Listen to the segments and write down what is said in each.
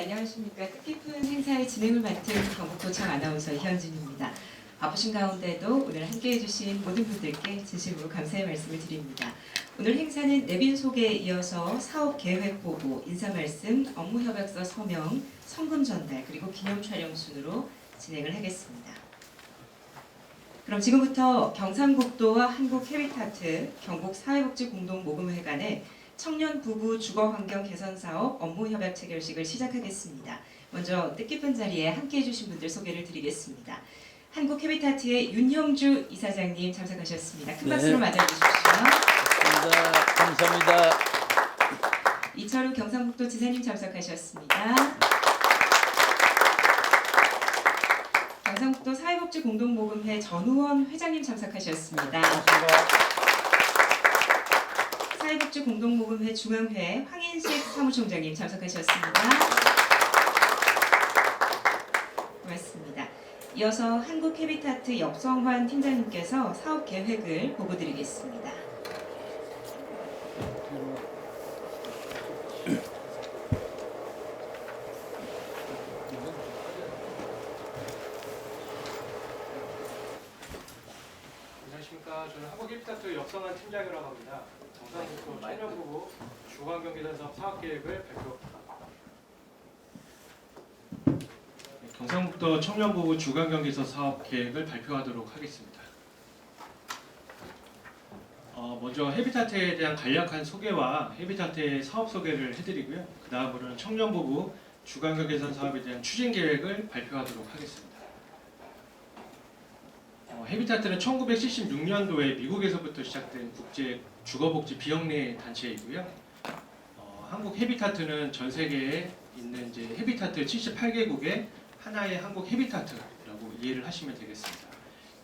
안녕하십니까. 뜻깊은 행사의 진행을 맡은 경북도청 아나운서 이현진입니다. 바쁘신 가운데도 오늘 함께해 주신 모든 분들께 진심으로 감사의 말씀을 드립니다. 오늘 행사는 내빈 소개에 이어서 사업 계획 보고, 인사 말씀, 업무 협약서 서명, 성금 전달, 그리고 기념 촬영 순으로 진행을 하겠습니다. 그럼 지금부터 경상북도와 한국헤비타트, 경북사회복지공동모금회 간의 청년 부부 주거 환경 개선 사업 업무 협약 체결식을 시작하겠습니다. 먼저 뜻깊은 자리에 함께해 주신 분들 소개를 드리겠습니다. 한국헤비타트의 윤형주 이사장님 참석하셨습니다. 큰 박수로 맞아주십시오. 감사합니다. 이철우 경상북도 지사님 참석하셨습니다. 경상북도 사회복지공동모금회 전우원 회장님 참석하셨습니다. 사회복지공동모금회 중앙회 황인식 사무총장님 참석하셨습니다. 고맙습니다. 이어서 한국헤비타트 역성환 팀장님께서 사업 계획을 보고드리겠습니다. 안녕하십니까. 저는 한국헤비타트 역성환 팀장이라고 합니다. 경상북도 청년부부 주거환경 개선 사업 사업계획을 발표합니다. 경상북도 청년부부 주거환경 개선 사업 계획을 발표하도록 하겠습니다. 먼저 헤비타트에 대한 간략한 소개와 헤비타트의 사업 소개를 해드리고요. 그 다음으로는 청년부부 주거환경 개선 사업에 대한 추진 계획을 발표하도록 하겠습니다. 헤비타트는 1976년도에 미국에서부터 시작된 국제 주거복지 비영리 단체이고요. 한국 헤비타트는 전 세계에 있는 이제 헤비타트 78개국의 하나의 한국 헤비타트라고 이해를 하시면 되겠습니다.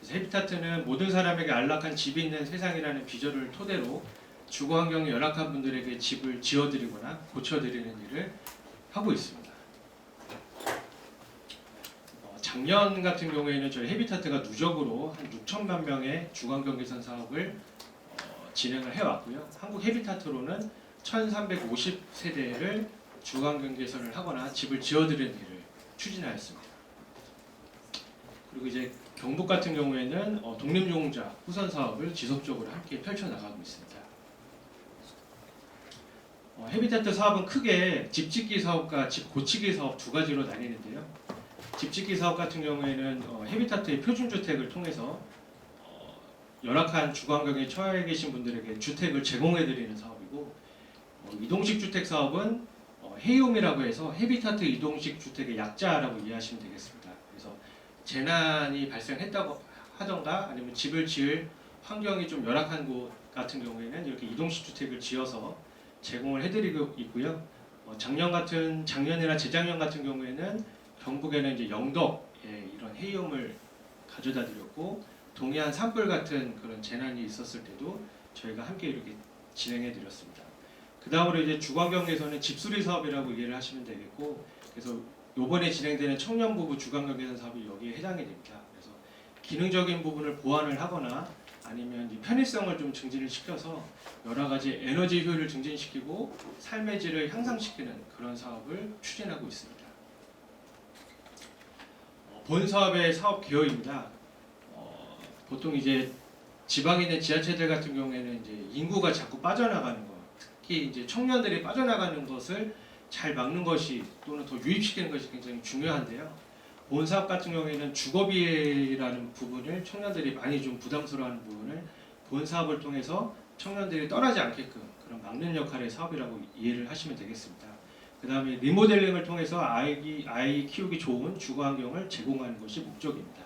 그래서 헤비타트는 모든 사람에게 안락한 집이 있는 세상이라는 비전을 토대로 주거 환경이 열악한 분들에게 집을 지어드리거나 고쳐드리는 일을 하고 있습니다. 작년 같은 경우에는 저희 헤비타트가 누적으로 한 6천만 명의 주거환경 개선 사업을 진행을 해왔고요. 한국 헤비타트로는 1,350세대를 주거환경 개선을 하거나 집을 지어드리는 일을 추진하였습니다. 그리고 이제 경북 같은 경우에는 독립유공자 후선 사업을 지속적으로 함께 펼쳐나가고 있습니다. 헤비타트 사업은 크게 집 짓기 사업과 집 고치기 사업 두 가지로 나뉘는데요. 집 짓기 사업 같은 경우에는 헤비타트의 표준주택을 통해서 열악한 주거환경에 처해 계신 분들에게 주택을 제공해드리는 사업이고, 이동식 주택 사업은 헤이홈이라고 해서 헤비타트 이동식 주택의 약자라고 이해하시면 되겠습니다. 그래서 재난이 발생했다고 하던가 아니면 집을 지을 환경이 좀 열악한 곳 같은 경우에는 이렇게 이동식 주택을 지어서 제공을 해드리고 있고요. 작년이나 재작년 같은 경우에는 경북에는 이제 영덕에 이런 헤이홈을 가져다 드렸고, 동해안 산불 같은 그런 재난이 있었을 때도 저희가 함께 이렇게 진행해 드렸습니다. 그 다음으로 이제 주거환경에서는 집수리 사업이라고 이해를 하시면 되겠고, 그래서 이번에 진행되는 청년부부 주거환경 개선 사업이 여기에 해당이 됩니다. 그래서 기능적인 부분을 보완을 하거나 아니면 이제 편의성을 좀 증진을 시켜서 여러 가지 에너지 효율을 증진시키고 삶의 질을 향상시키는 그런 사업을 추진하고 있습니다. 본 사업의 사업 개요입니다. 보통 이제 지방에 있는 지자체들 같은 경우에는 이제 인구가 자꾸 빠져나가는 것, 특히 이제 청년들이 빠져나가는 것을 잘 막는 것이 또는 더 유입시키는 것이 굉장히 중요한데요. 본 사업 같은 경우에는 주거비라는 부분을 청년들이 많이 좀 부담스러워하는 부분을 본 사업을 통해서 청년들이 떠나지 않게끔 그런 막는 역할의 사업이라고 이해를 하시면 되겠습니다. 그 다음에 리모델링을 통해서 아이 키우기 좋은 주거환경을 제공하는 것이 목적입니다.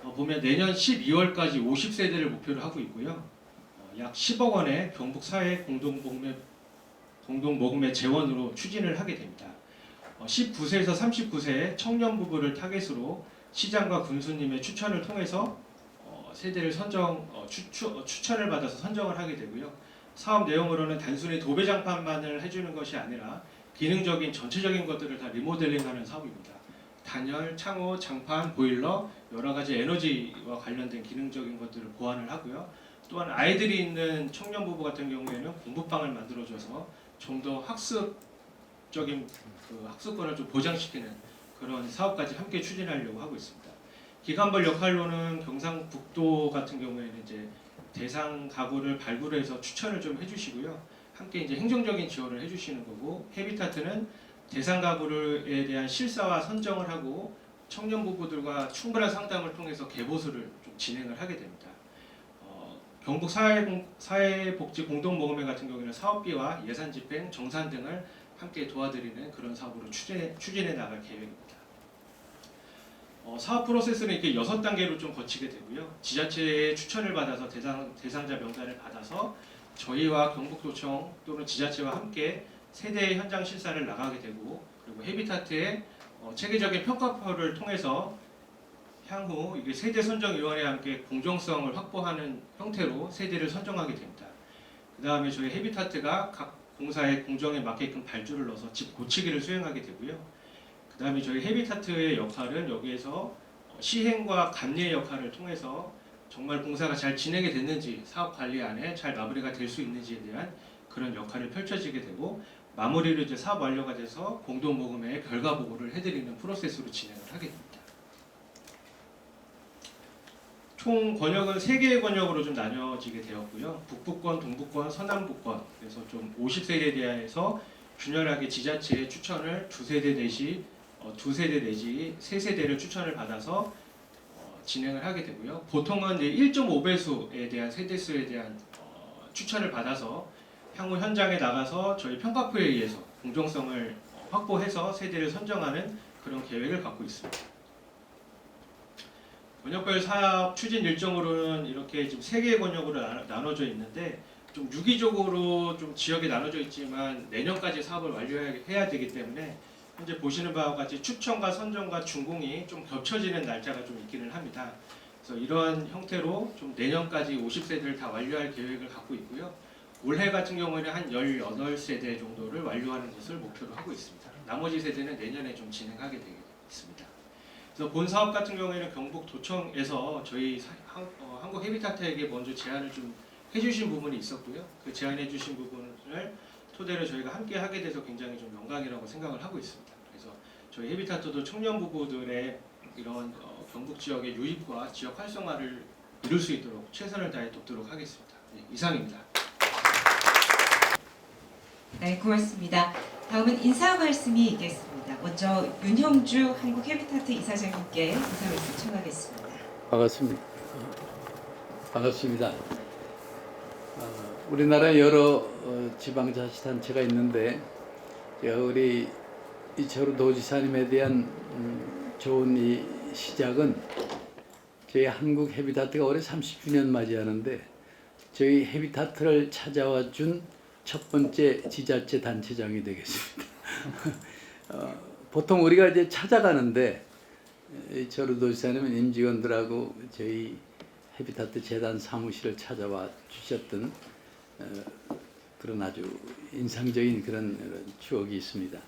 보면 내년 12월까지 50세대를 목표로 하고 있고요. 약 10억 원의 경북 사회 공동모금회 재원으로 추진을 하게 됩니다. 19세에서 39세 청년 부부를 타겟으로 시장과 군수님의 추천을 통해서 세대를 추천을 받아서 선정을 하게 되고요. 사업 내용으로는 단순히 도배장판만을 해주는 것이 아니라 기능적인 전체적인 것들을 다 리모델링하는 사업입니다. 단열, 창호, 장판, 보일러, 여러 가지 에너지와 관련된 기능적인 것들을 보완을 하고요. 또한 아이들이 있는 청년 부부 같은 경우에는 공부방을 만들어줘서 좀 더 학습 법적인 그 학습권을 좀 보장시키는 그런 사업까지 함께 추진하려고 하고 있습니다. 기관별 역할로는 경상북도 같은 경우에는 이제 대상 가구를 발굴해서 추천을 좀 해주시고요. 함께 이제 행정적인 지원을 해주시는 거고, 헤비타트는 대상 가구에 대한 실사와 선정을 하고 청년 부부들과 충분한 상담을 통해서 개보수를 좀 진행을 하게 됩니다. 경북 사회복지공동모금회 같은 경우에는 사업비와 예산 집행, 정산 등을 함께 도와드리는 그런 사업으로 추진해 나갈 계획입니다. 사업 프로세스는 이렇게 6단계로 좀 거치게 되고요. 지자체의 추천을 받아서 대상자 명단을 받아서 저희와 경북도청 또는 지자체와 함께 세대 현장 실사를 나가게 되고, 그리고 헤비타트의 체계적인 평가표를 통해서 향후 이게 세대 선정위원회와 함께 공정성을 확보하는 형태로 세대를 선정하게 됩니다. 그 다음에 저희 헤비타트가 각 공사의 공정에 맞게끔 발주를 넣어서 집 고치기를 수행하게 되고요. 그 다음에 저희 헤비타트의 역할은 여기에서 시행과 감리의 역할을 통해서 정말 공사가 잘 진행이 됐는지, 사업 관리 안에 잘 마무리가 될 수 있는지에 대한 그런 역할이 펼쳐지게 되고, 마무리로 이제 사업 완료가 돼서 공동모금회에 결과 보고를 해드리는 프로세스로 진행을 하게 됩니다. 총 권역은 3개의 권역으로 좀 나뉘어지게 되었고요. 북부권, 동부권, 서남부권. 그래서 좀 50세대에 대해서 균열하게 지자체의 추천을 2세대 내지 3세대를 추천을 받아서 진행을 하게 되고요. 보통은 1.5배수에 대한 세대수에 대한 추천을 받아서 향후 현장에 나가서 저희 평가표에 의해서 공정성을 확보해서 세대를 선정하는 그런 계획을 갖고 있습니다. 권역별 사업 추진 일정으로는 이렇게 지금 3개의 권역으로 나눠져 있는데, 좀 유기적으로 좀 지역에 나눠져 있지만 내년까지 사업을 완료해야 되기 때문에 현재 보시는 바와 같이 추천과 선정과 준공이 좀 겹쳐지는 날짜가 좀 있기는 합니다. 그래서 이러한 형태로 좀 내년까지 50세대를 다 완료할 계획을 갖고 있고요. 올해 같은 경우에는 한 18세대 정도를 완료하는 것을 목표로 하고 있습니다. 나머지 세대는 내년에 좀 진행하게 되겠습니다. 그래서 본 사업 같은 경우에는 경북도청에서 저희 한국 헤비타트에게 먼저 제안을 좀 해주신 부분이 있었고요. 그 제안해주신 부분을 토대로 저희가 함께 하게 돼서 굉장히 좀 영광이라고 생각을 하고 있습니다. 그래서 저희 헤비타트도 청년 부부들의 이런 경북 지역의 유입과 지역 활성화를 이룰 수 있도록 최선을 다해 돕도록 하겠습니다. 네, 이상입니다. 네, 고맙습니다. 다음은 인사 말씀이 있겠습니다. 먼저 윤형주 한국 헤비타트 이사장님께 인사 말씀 청하겠습니다. 반갑습니다. 우리나라 여러 지방자치단체가 있는데, 우리 이철우 도지사님에 대한 좋은 이 시작은 저희 한국 헤비타트가 올해 30주년 맞이하는데, 저희 헤비타트를 찾아와 준 첫 번째 지자체 단체장이 되겠습니다. 보통 우리가 이제 찾아가는데, 이철우 도지사님은 임직원들하고 저희 헤비타트 재단 사무실을 찾아와 주셨던 그런 아주 인상적인 그런 추억이 있습니다.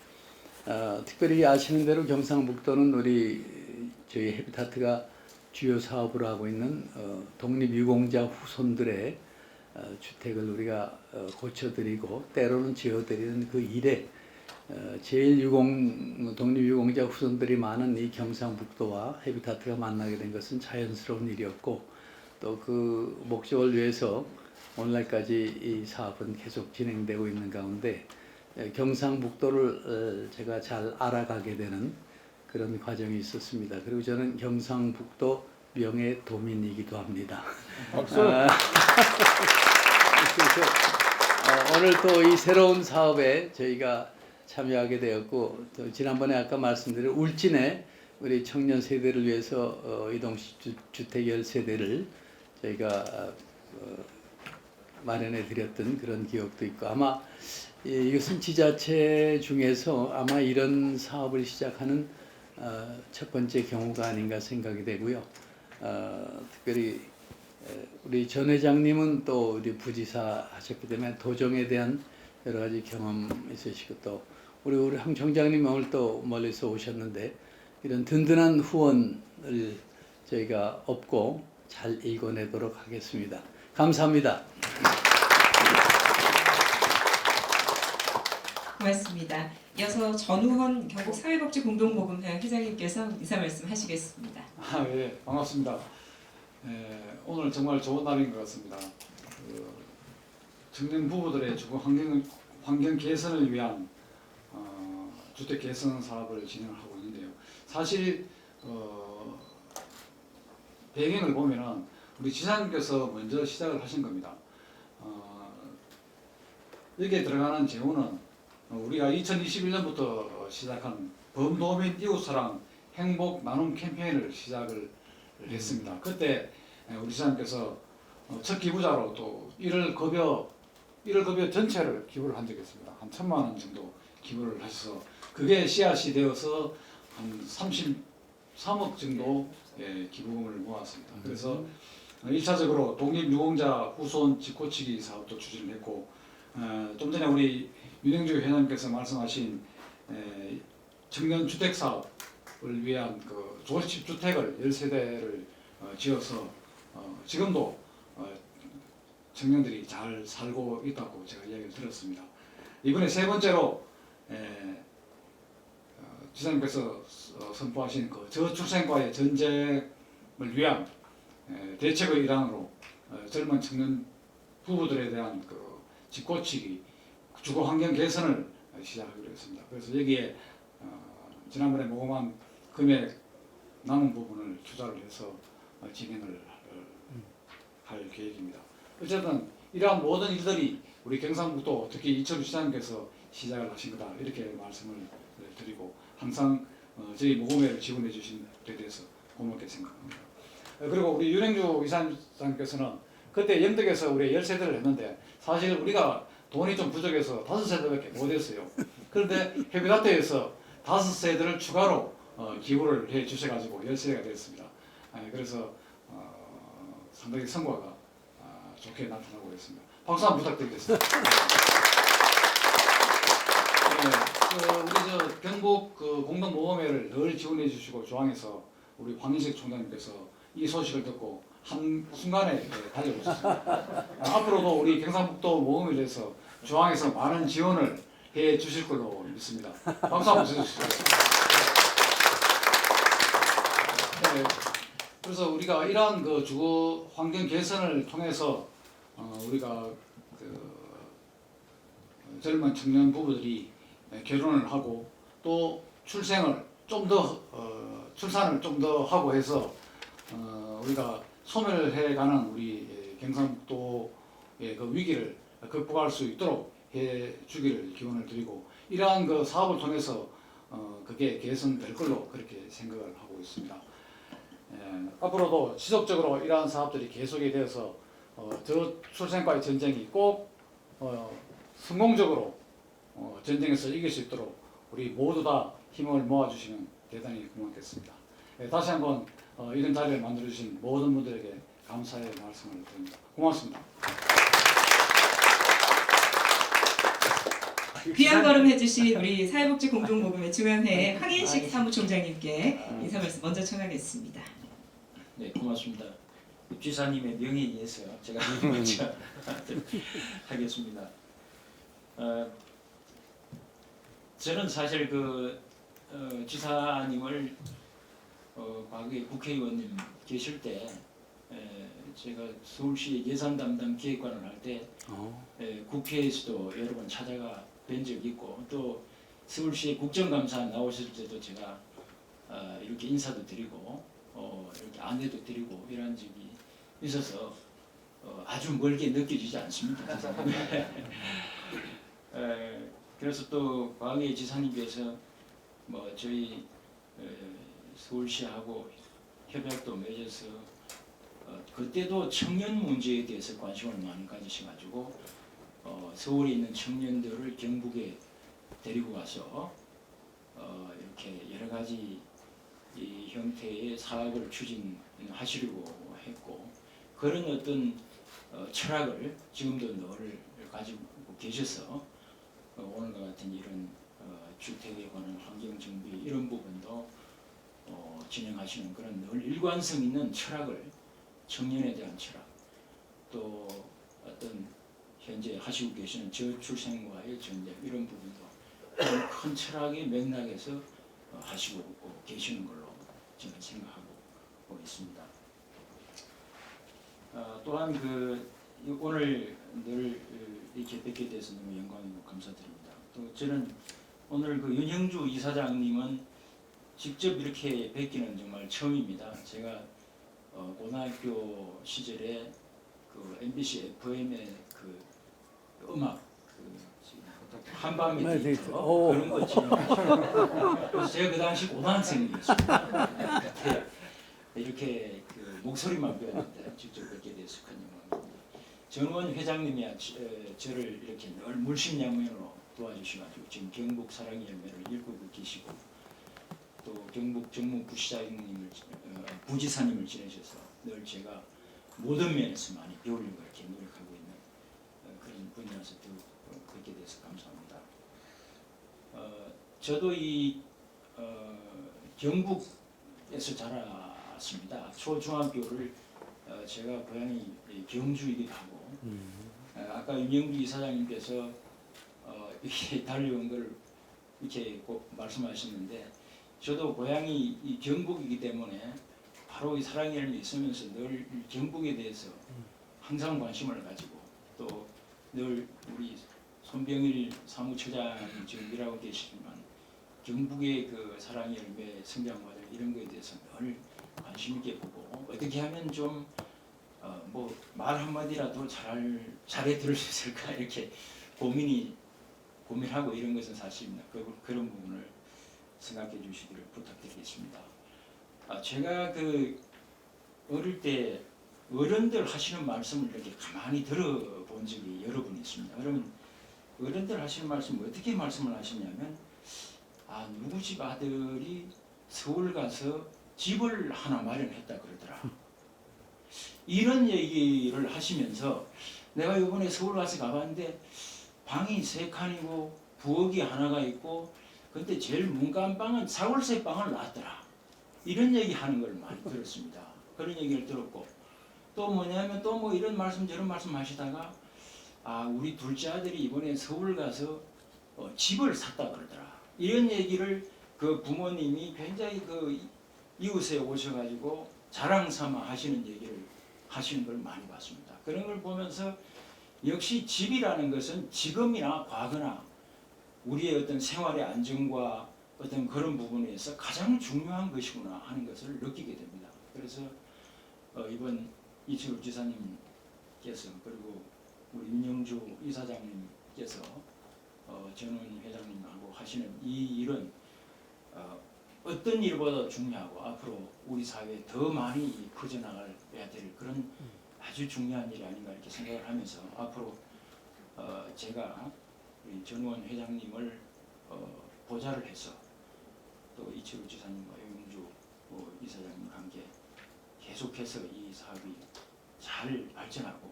특별히 아시는 대로 경상북도는 우리 저희 헤비타트가 주요 사업으로 하고 있는 독립유공자 후손들의 주택을 우리가 고쳐드리고 때로는 지어드리는 그 일에 제일 독립유공자 후손들이 많은 이 경상북도와 헤비타트가 만나게 된 것은 자연스러운 일이었고, 또 그 목적을 위해서 오늘날까지 이 사업은 계속 진행되고 있는 가운데 경상북도를 제가 잘 알아가게 되는 그런 과정이 있었습니다. 그리고 저는 경상북도 명예도민이기도 합니다. 박수. 그래서 오늘 또 이 새로운 사업에 저희가 참여하게 되었고, 또 지난번에 아까 말씀드린 울진에 우리 청년 세대를 위해서 이동식 주택 10세대를 저희가 마련해 드렸던 그런 기억도 있고, 아마 이것은 지자체 중에서 아마 이런 사업을 시작하는 첫 번째 경우가 아닌가 생각이 되고요. 특별히 우리 전 회장님은 또 우리 부지사 하셨기 때문에 도정에 대한 여러 가지 경험 있으시고, 또 우리 황 총장님 오늘 또 멀리서 오셨는데 이런 든든한 후원을 저희가 얻고 잘 읽어내도록 하겠습니다. 감사합니다. 고맙습니다. 이어서 전우헌 경북사회복지공동모금회 회장님께서 인사 말씀하시겠습니다. 예, 반갑습니다. 오늘 정말 좋은 날인 것 같습니다. 청년 부부들의 주거 환경 개선을 위한 주택 개선 사업을 진행하고 있는데요. 사실 배경을 보면은 우리 지사님께서 먼저 시작을 하신 겁니다. 여기에 들어가는 재원은 우리가 2021년부터 시작한 범도민 이웃사랑 행복 나눔 캠페인을 시작을 했습니다. 그때 우리 지사님께서 첫 기부자로 또 1월 급여 전체를 기부를 한 적이 있습니다. 한 1,000만 원 정도 기부를 하셔서 그게 씨앗이 되어서 한 33억 정도 기부금을 모았습니다. 그래서 1차적으로 독립유공자 후손 집고치기 사업도 추진을 했고 좀 전에 우리 윤영주 회장님께서 말씀하신 청년 주택 사업을 위한 그 조립 주택을 10세대를 지어서 지금도 청년들이 잘 살고 있다고 제가 이야기를 들었습니다. 이번에 세 번째로 지사님께서 선포하신 그 저출생과의 전쟁을 위한 대책의 일환으로 젊은 청년 부부들에 대한 그 집고치기, 주거 환경 개선을 시작하기로 했습니다. 그래서 여기에 지난번에 모금한 금액 남은 부분을 투자를 해서 진행을 할 계획입니다. 어쨌든 이러한 모든 일들이 우리 경상북도 특히 이철우 시장님께서 시작을 하신 거다 이렇게 말씀을 드리고 항상 저희 모금회를 지원해 주신 데 대해서 고맙게 생각합니다. 그리고 우리 윤행주 이사님께서는 그때 영덕에서 우리 10세대를 했는데 사실 우리가 돈이 좀 부족해서 5세대밖에 못했어요. 그런데 해비다트에서 5세대를 추가로 기부를 해 주셔가지고 10세대가 됐습니다. 그래서 상당히 성과가 좋게 나타나고 있습니다. 박수 한번 부탁드리겠습니다. 우리 저 경북 그 공동모금회를 늘 지원해 주시고 조항에서 우리 황인식 총장님께서 이 소식을 듣고 한 순간에 달려오셨습니다. 앞으로도 우리 경상북도 모금을 위해서 조항에서 많은 지원을 해 주실 걸로 믿습니다. 박수 한번 주십시오. 그래서 우리가 이러한 그 주거 환경 개선을 통해서 우리가 그 젊은 청년 부부들이 결혼을 하고 또 출산을 좀 더 하고 해서 우리가 소멸해가는 우리 경상북도의 그 위기를 극복할 수 있도록 해주기를 기원을 드리고 이러한 그 사업을 통해서 그게 개선될 걸로 그렇게 생각을 하고 있습니다. 앞으로도 지속적으로 이러한 사업들이 계속이 되어서 저출생과의 전쟁이 꼭 성공적으로 전쟁에서 이길 수 있도록 우리 모두 다 힘을 모아주시면 대단히 고맙겠습니다. 다시 한번 이런 자리를 만들어주신 모든 분들에게 감사의 말씀을 드립니다. 고맙습니다. 귀한 걸음 해주신 우리 사회복지공동모금회 중앙회 황인식 사무총장님께 인사 말씀 먼저 청하겠습니다. 네, 고맙습니다. 지사님의 명예에 의해서 제가 먼저 하겠습니다. 저는 사실 그 지사님을 과거에 국회의원님 계실 때 제가 서울시 예산 담당 기획관을 할 때 국회에서도 여러 번 찾아가 뵌 적이 있고 또 서울시 국정감사 나오실 때도 제가 이렇게 인사도 드리고 이렇게 안내도 드리고 이런 적이 있어서 아주 멀게 느껴지지 않습니다. 그래서 또 과거에 지사님께서 뭐 저희 서울시하고 협약도 맺어서 그때도 청년 문제에 대해서 관심을 많이 가지셔가지고 서울에 있는 청년들을 경북에 데리고 가서 이렇게 여러 가지 이 형태의 사업을 추진하시려고 했고 그런 어떤 철학을 지금도 늘 가지고 계셔서 오늘과 같은 이런 주택에 관한 환경 정비 이런 부분도 진행하시는 그런 늘 일관성 있는 철학을 청년에 대한 철학 또 어떤 현재 하시고 계시는 저출생과의 전쟁 이런 부분도 그런 큰 철학의 맥락에서 하시고 계시는 걸로 저는 생각하고 있습니다. 또한 오늘 늘 이렇게 뵙게 돼서 너무 영광이고 감사드립니다. 또 저는 오늘 윤형주 이사장님은 직접 이렇게 뵙기는 정말 처음입니다. 제가 고등학교 시절에 MBC FM의 음악 한밤의 네, 데이트 오. 그런 거 진행하시고 그래서 제가 그 당시 고등학생이었습니다. 그때 이렇게 목소리만 배웠는데 직접 뵙게 돼서 큰 영광입니다. 정원 회장님이 저를 이렇게 늘 물심양면으로 도와주셔가지고 지금 경북 사랑의 열매를 일구고 계시고 또 경북 정무 부지사님을 지내셔서 늘 제가 모든 면에서 많이 배우려고 이렇게 노력하고 있는 그런 분이라서 그렇게 돼서 감사합니다. 저도 경북에서 자랐습니다. 초중학교를 제가 고향이 경주이기도 하고 아까 윤영주 이사장님께서 이렇게 달려온 걸 이렇게 꼭 말씀하셨는데 저도 고향이 이 경북이기 때문에 바로 이 사랑의 열매 있으면서 늘 경북에 대해서 항상 관심을 가지고 또 늘 우리 손병일 사무처장이 지금 일하고 계시지만 경북의 사랑의 열매 성장 과정 이런 거에 대해서 늘 관심 있게 보고 어떻게 하면 좀 말 한마디라도 잘해 들을 수 있을까 이렇게 고민하고 이런 것은 사실입니다. 그런 부분을 생각해 주시기를 부탁드리겠습니다. 제가 어릴 때 어른들 하시는 말씀을 이렇게 가만히 들어본 적이 여러 번 있습니다. 그러면 어른들 하시는 말씀 어떻게 말씀을 하셨냐면 누구 집 아들이 서울 가서 집을 하나 마련했다 그러더라. 이런 얘기를 하시면서 내가 이번에 서울 가서 가봤는데 방이 3칸이고 부엌이 하나가 있고 근데 제일 문간방은 사골세 방을 놨더라. 이런 얘기 하는 걸 많이 들었습니다. 그런 얘기를 들었고 또 뭐냐면 또 이런 말씀 저런 말씀 하시다가 우리 둘째 아들이 이번에 서울 가서 집을 샀다 그러더라. 이런 얘기를 부모님이 굉장히 이웃에 오셔가지고 자랑 삼아 하시는 얘기를 하시는 걸 많이 봤습니다. 그런 걸 보면서 역시 집이라는 것은 지금이나 과거나 우리의 어떤 생활의 안정과 어떤 그런 부분에서 가장 중요한 것이구나 하는 것을 느끼게 됩니다. 그래서 이번 이철우 지사님께서 그리고 우리 윤영주 이사장님께서 정원 회장님하고 하시는 이 일은 어떤 일보다 중요하고 앞으로 우리 사회에 더 많이 퍼져나가야 될 그런 아주 중요한 일이 아닌가 이렇게 생각을 하면서 앞으로 제가 우리 정원 회장님을 보좌를 해서 또 이철우 지사님과 윤영주 이사장님과 함께 계속해서 이 사업이 잘 발전하고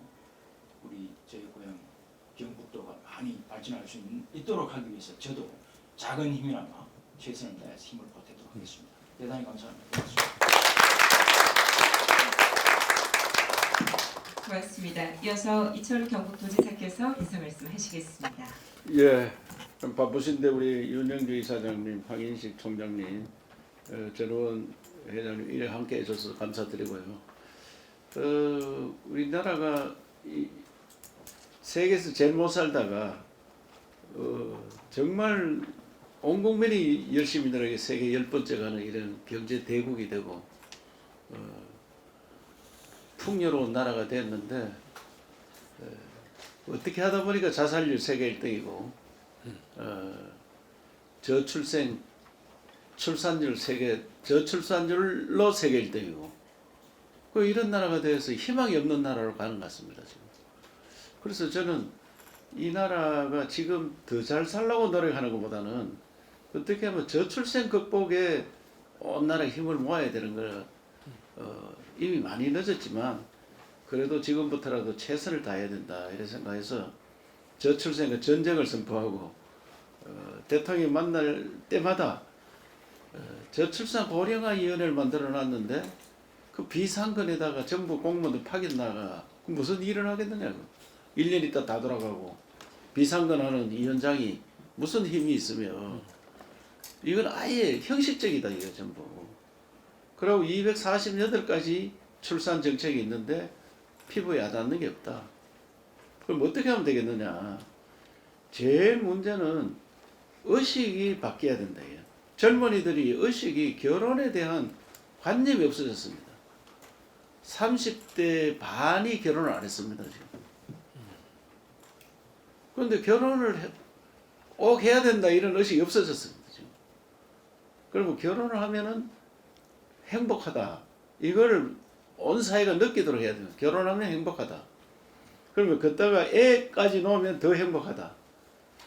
우리 저희 고향 경북도가 많이 발전할 수 있도록 하기 위해서 저도 작은 힘이나마 최선을 다해서 힘을 보태도록 하겠습니다. 대단히 감사합니다. 고맙습니다. 이어서 이철우 경북도지사께서 인사 말씀하시겠습니다. 예, 바쁘신데 우리 윤영주 이사장님, 황인식 총장님, 전원 회장님 이렇게 함께 해주셔서 감사드리고요. 우리나라가 세계에서 제일 못 살다가 정말 온 국민이 열심히 일하게 세계 10번째 가는 이런 경제 대국이 되고 풍요로운 나라가 됐는데 어떻게 하다 보니까 자살률 세계 1등이고 저출산율로 세계 1등이고 이런 나라가 돼서 희망이 없는 나라로 가는 것 같습니다. 지금. 그래서 저는 이 나라가 지금 더 잘 살려고 노력하는 것보다는 어떻게 하면 저출생 극복에 온 나라의 힘을 모아야 되는 거 이미 많이 늦었지만 그래도 지금부터라도 최선을 다해야 된다 이런 생각해서 저출생과 전쟁을 선포하고 대통령이 만날 때마다 저출산 고령화 위원회를 만들어 놨는데 그 비상근에다가 정부 공무원들 파견 나가 무슨 일을 하겠느냐고 1년 있다 다 돌아가고 비상근 하는 위원장이 무슨 힘이 있으며 이건 아예 형식적이다 이거 전부. 그리고 248가지 출산 정책이 있는데 피부에 와닿는 게 없다. 그럼 어떻게 하면 되겠느냐? 제일 문제는 의식이 바뀌어야 된다. 이게. 젊은이들이 의식이 결혼에 대한 관념이 없어졌습니다. 30대 반이 결혼을 안 했습니다. 지금. 그런데 결혼을 꼭 해야 된다 이런 의식이 없어졌습니다. 지금. 그리고 결혼을 하면은 행복하다. 이걸 온 사회가 느끼도록 해야 됩니다. 결혼하면 행복하다. 그러면 그때가 애까지 놓으면 더 행복하다.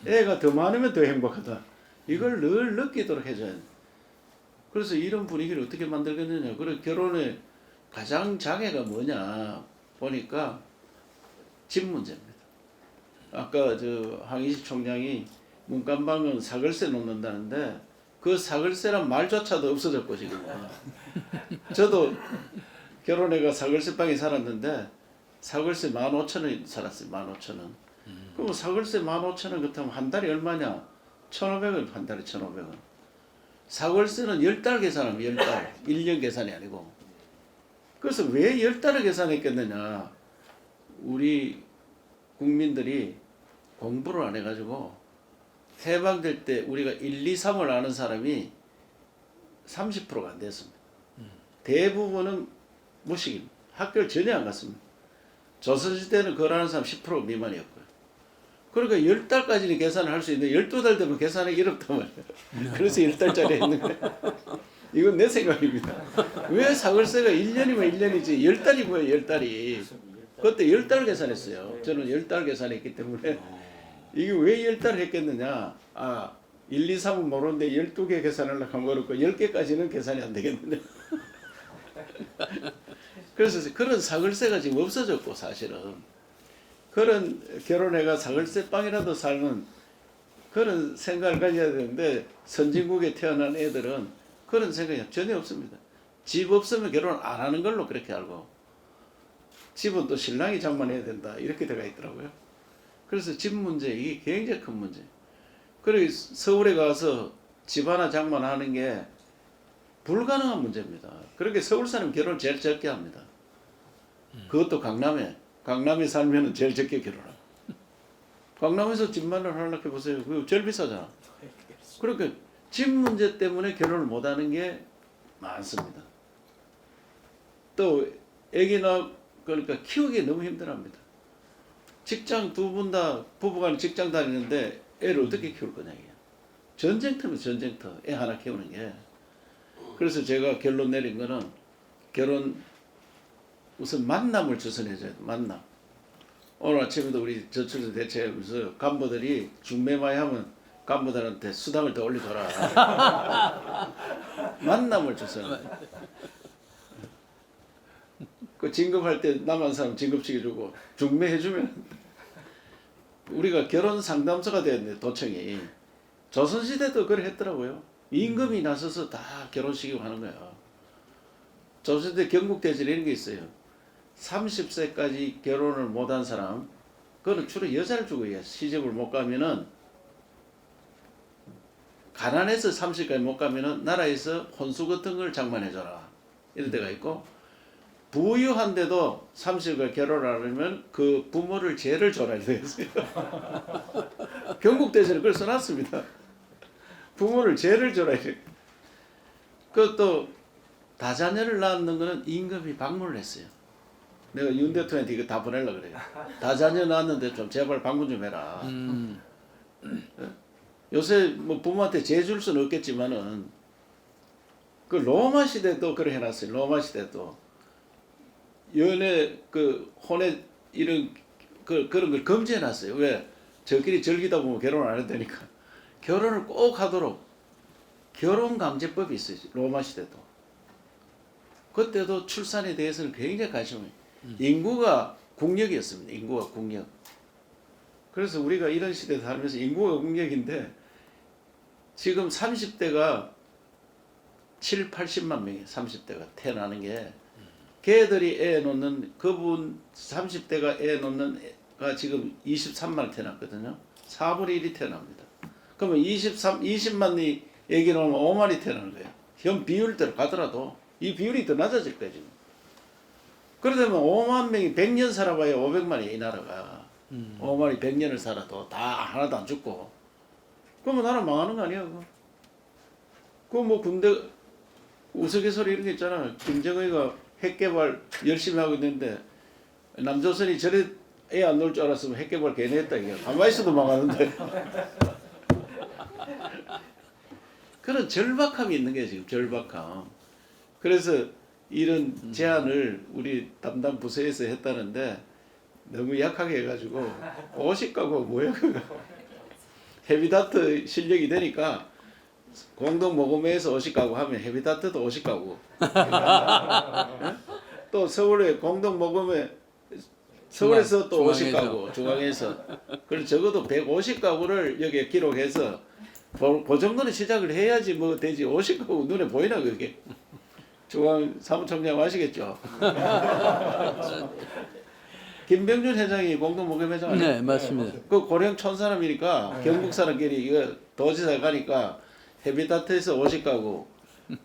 애가 더 많으면 더 행복하다. 이걸 늘 느끼도록 해줘야 돼. 그래서 이런 분위기를 어떻게 만들겠느냐. 그리고 결혼의 가장 장애가 뭐냐 보니까 집 문제입니다. 아까 저 황희식 총장이 문간방은 사글세 놓는다는데 그 사글세란 말조차도 없어졌고 지금. 저도 결혼해가 사글세방에 살았는데 사글세 15,000원 살았어요. 15,000원. 그럼 사글세 15,000원 그렇다면 한 달에 얼마냐? 1,500원 한 달에 1,500원. 사글세는 10달 계산하면 10달. 1년 계산이 아니고. 그래서 왜 10달을 계산했겠느냐? 우리 국민들이 공부를 안 해가지고 해방될 때 우리가 1, 2, 3을 아는 사람이 30%가 안 됐습니다. 대부분은 무식입니다. 학교를 전혀 안 갔습니다. 조선시대는 그걸 아는 사람 10% 미만이었고요. 그러니까 10달까지는 계산을 할 수 있는데 12달 되면 계산하기 어렵단 말이에요. 그래서 10달짜리 했는 거예요. 이건 내 생각입니다. 왜 사글세가 1년이면 1년이지 10달이 뭐예요 10달이. 그때 10달 계산했어요. 저는 10달 계산했기 때문에 이게 왜 10달 했겠느냐. 1, 2, 3은 모르는데 12개 계산하려고 하면 어렵고 10개까지는 계산이 안 되겠느냐. 그래서 그런 사글세가 지금 없어졌고 사실은 그런 결혼해가 사글세 빵이라도 살는 그런 생각을 가져야 되는데 선진국에 태어난 애들은 그런 생각이 전혀 없습니다. 집 없으면 결혼 안 하는 걸로 그렇게 알고 집은 또 신랑이 장만해야 된다 이렇게 들어가 있더라고요. 그래서 집 문제 이게 굉장히 큰 문제. 그리고 서울에 가서 집 하나 장만하는 게 불가능한 문제입니다. 그렇게 서울 사람 결혼 제일 적게 합니다. 그것도 강남에 살면 제일 적게 결혼하고. 강남에서 집 마련하려고 해보세요. 그거 제일 비싸잖아. 그러니까 집 문제 때문에 결혼을 못하는 게 많습니다. 또 애기나 그러니까 키우기 너무 힘들합니다. 직장 두 분 다 부부간에 직장 다니는데 애를 어떻게 키울 거냐 이게. 전쟁터면 전쟁터 애 하나 키우는 게. 그래서 제가 결론 내린 거는 결혼 우선 만남을 주선해줘야 돼. 만남. 오늘 아침에도 우리 저출산 대책하면서 간부들이 중매마이 하면 간부들한테 수당을 더 올려줘라. 만남을 주선. 그 진급할 때 남한 사람 진급시켜주고 중매해주면 우리가 결혼 상담소가 되었네 도청이. 조선시대도 그래 했더라고요. 임금이 나서서 다 결혼시키고 하는 거야. 조선시대 경국대전 이런 게 있어요. 30세까지 결혼을 못한 사람, 그거는 주로 여자를 주고 해요. 시집을 못 가면은 가난해서 30까지 못 가면은 나라에서 혼수 같은 걸 장만해줘라. 이런 데가 있고 부유한데도 30을 결혼하려면 그 부모를 죄를 줘라 이랬어요. 경국대전에 그걸 써놨습니다. 부모를 죄를 줘라 이래. 그것도 다자녀를 낳는 거는 임금이 방문을 했어요. 내가 윤 대통령한테 이거 다 보내려고 그래요. 다자녀 낳았는데 좀 제발 방문 좀 해라. 요새 뭐 부모한테 죄 줄 수는 없겠지만은 그 로마 시대도 그래 해놨어요. 로마 시대도 연애 그 혼에 이런 그런 걸 금지해놨어요. 왜? 저끼리 즐기다 보면 결혼 안 해도 되니까. 결혼을 꼭 하도록 결혼강제법이 있어요. 로마 시대도. 그때도 출산에 대해서는 굉장히 관심이 인구가 국력이었습니다. 인구가 국력. 그래서 우리가 이런 시대에 살면서 인구가 국력인데 지금 30대가 7, 80만 명이에요. 30대가 태어나는 게. 걔들이 애 놓는 그분 30대가 애 놓는 애가 지금 23만 태어났거든요. 4분의 1이 태어납니다. 그러면 20만이 얘기를 하면 5만이 태어나는 거예요. 현 비율대로 가더라도 이 비율이 더 낮아질 거예요 지금. 그러면 5만 명이 100년 살아봐야 500만이 이 나라가. 5만이 100년을 살아도 다 하나도 안 죽고. 그러면 나라 망하는 거 아니야 그거. 그거 뭐 군대 우스갯소리 이런 게 있잖아. 김정은이가 핵개발 열심히 하고 있는데 남조선이 저래 애 안 놓을 줄 알았으면 핵개발 괜히 했다 이게. 가만히 있어도 망하는데. 그런 절박함이 있는 게 지금 절박함. 그래서 이런 제안을 우리 담당 부서에서 했다는데 너무 약하게 해가지고 50가구가 뭐야 그거. 헤비다트 실력이 되니까 공동 모금회에서 50가구 하면 헤비다트도 50가구. 또 서울에 공동 모금회 서울에서 또 중앙에서. 50가구 중앙에서. 그래서 적어도 150가구를 여기에 기록해서 그 정도는 시작을 해야지 뭐 되지. 50가구 눈에 보이나 그게. 중앙 사무총장 아시겠죠? 김병준 회장이 공동 모금회장 아니에요? 네, 맞습니다. 그 고령 촌사람이니까 경북 사람끼리 이거 도지사 가니까 헤비다트에서 50가구,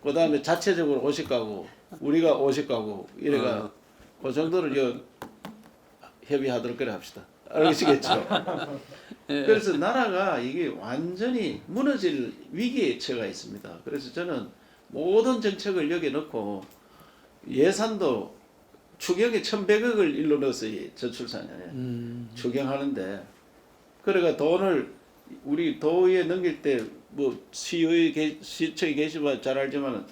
그 다음에 자체적으로 50가구, 우리가 50가구 이래가 그 정도를 요 협의하도록 그래 합시다. 알겠시겠죠? 그래서 나라가 이게 완전히 무너질 위기에 처가 있습니다. 그래서 저는 모든 정책을 여기에 넣고 예산도 추경에 1,100억을 일로 넣었어요. 저출산에 추경하는데. 그러니까 돈을 우리 도의회 넘길 때 뭐 시청에 계시면 잘 알지만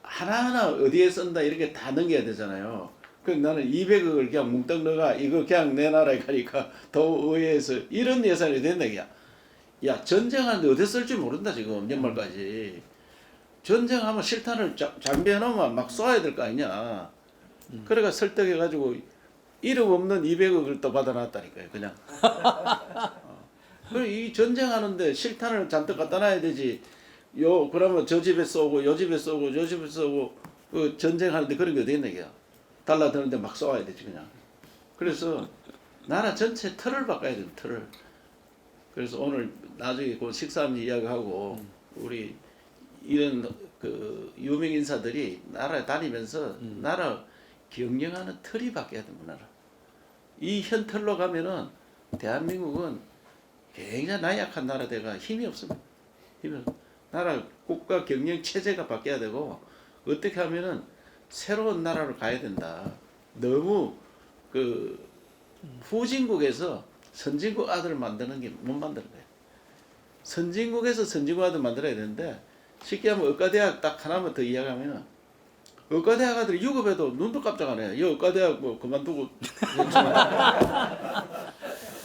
하나하나 어디에 쓴다 이렇게 다 넘겨야 되잖아요. 그럼 나는 200억을 그냥 뭉떡 넣어가 이거 그냥 내 나라에 가니까 도의회에서 이런 예산이 된다 이야. 야 전쟁하는데 어디 쓸지 모른다 지금 연말까지. 전쟁하면 실탄을 장비해놓으면 막 쏴야 될 거 아니냐. 그래가 설득해가지고 이름 없는 200억을 또 받아놨다니까요 그냥. 이 전쟁하는데 실탄을 잔뜩 갖다 놔야 되지. 그러면 저 집에 쏘고 요 집에 쏘고 요 집에 쏘고 그 전쟁하는데 그런 게 어디 있나 이게. 달라드는데 막 쏘아야 되지 그냥. 그래서 나라 전체 틀을 바꿔야 돼요 틀을. 그래서 오늘 나중에 그 식사하면 이야기하고 우리 이런 그 유명 인사들이 나라에 다니면서 나라 경영하는 틀이 바뀌어야 됩니다. 나라. 이 현 틀로 가면은 대한민국은 굉장히 나약한 나라 돼가 힘이 없습니다. 힘이 없습니다. 나라 국가 경영 체제가 바뀌어야 되고 어떻게 하면은 새로운 나라로 가야 된다. 너무 그 후진국에서 선진국 아들을 만드는 게 못 만드는 거예요. 선진국에서 선진국 아들 만들어야 되는데 쉽게 하면 의과대학 딱 하나만 더 이야기하면 의과대학 아들이 유급해도 눈도 깜짝 안 해요. 이 의과대학 뭐 그만두고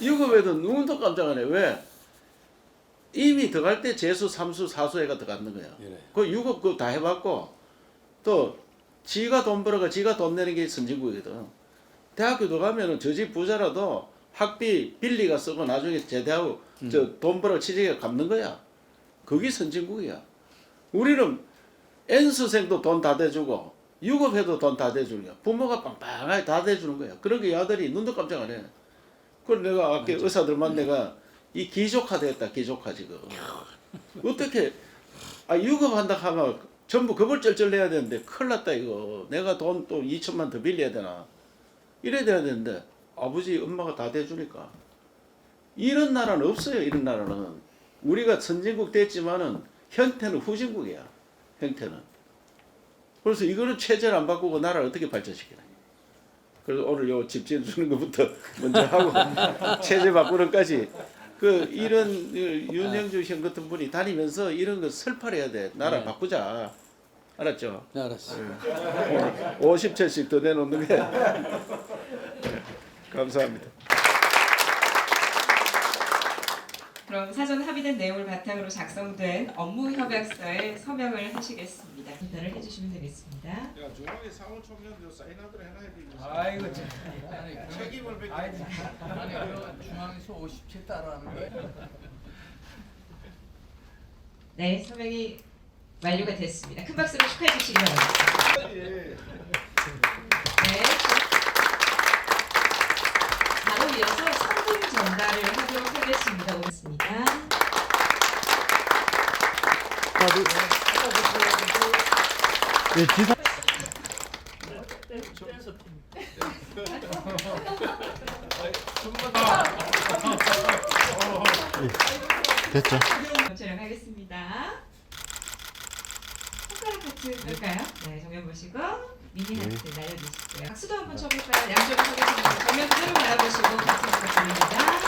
유급해도 눈도 깜짝 안 해요. 왜? 이미 들어갈 때 재수, 삼수, 사수회가 들어가는 거예요. 그 유급 그거 다 해봤고 또 지가 돈 벌어가 지가 돈 내는 게 선진국이거든. 대학교 들어가면은 저 집 부자라도 학비 빌리가 쓰고 나중에 제대하고 저 돈 벌어 취직해 갚는 거야. 그게 선진국이야. 우리는 N수생도 돈 다 대주고 유급해도 돈 다 대주는 거야. 부모가 빵빵하게 다 대주는 거야. 그러니까 이 아들이 눈도 깜짝 안 해. 그래서 내가 아까 의사들만 내가 이 기조카 됐다. 기조카 지금. 어떻게 유급한다 하면 전부 겁을 쩔쩔 내야 되는데 큰일 났다 이거. 내가 돈 또 2천만 더 빌려야 되나. 이래야 돼야 되는데 아버지 엄마가 다 대주니까. 이런 나라는 없어요. 이런 나라는. 우리가 선진국 됐지만은 형태는 후진국이야. 형태는. 그래서 이거는 체제를 안 바꾸고 나라를 어떻게 발전시키나. 그래서 오늘 요 집 지어주는 것부터 먼저 하고 체제 바꾸는까지 이런 윤영주 형 같은 분이 다니면서 이런 거 설파해야 돼. 나라 바꾸자. 알았죠? 네, 알았어요. 오늘 50채씩 더 내놓는 게 감사합니다. 그럼 사전 합의된 내용을 바탕으로 작성된 업무협약서에 서명을 하시겠습니다. 판단을 해주시면 되겠습니다. 야 중앙에 사무총장도 사인하도록 해놔야 되겠어. 아이고 참. 책임을 ಬೇಕು. 아니 그 중앙에서 57 따라하는 거예요. 네, 서명이 완료가 됐습니다. 큰 박수로 축하해 주시기 바랍니다. 네. 바로 이어서 상품 전달을 하도록 하겠습니다. 오겠습니다. 축하드. 예, 지사. 예, 됐죠. 촬영하겠습니다. 손가락 하트 볼까요? 네, 정면 보시고 미니 하트 날려주시고요. 박수도 한번 쳐볼까요? 양쪽으로 서겠습니다. 정면 그대로 바라보시고 박수 부탁드립니다.